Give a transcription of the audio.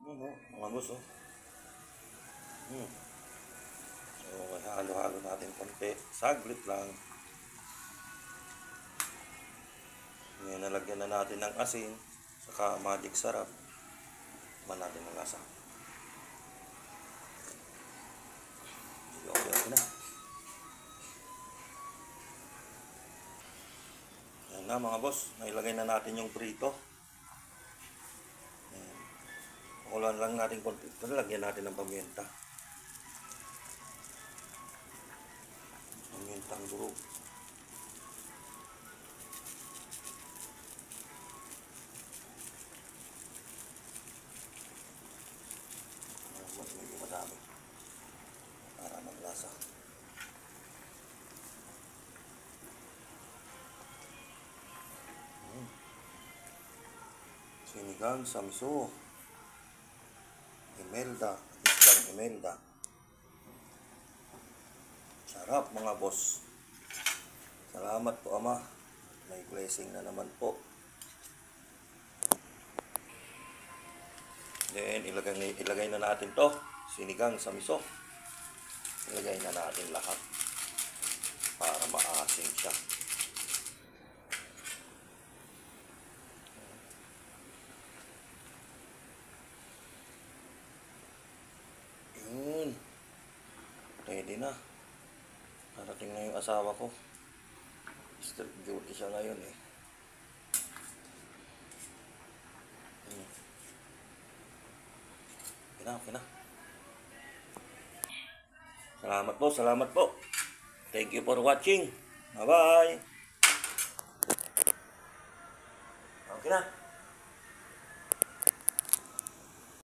Ano, mga boss, oh. Hmm. So, halo-halo natin konti. Saglit lang. Ngayon, nalagyan na natin ng asin, saka magic sarap. Man natin ng lasa. Okay na. Yan na mga boss, nailagay na natin yung prito. Pakulan lang natin konti. Lagyan natin ng paminta. Pamintang durog. Mas medyo madami. Para ng lasa. Sinigang sa miso. Imelda. Islang imelda. Sarap mga boss. Salamat po ama. May blessing na naman po. Then ilagay na natin to. Sinigang sa miso. Ilagay na natin lahat. Para maasim siya. Yun. Ready na. Narating na yung asawa ko. Strip duty siya ngayon eh. Okay na. Salamat po. Thank you for watching. Bye-bye. Okay na.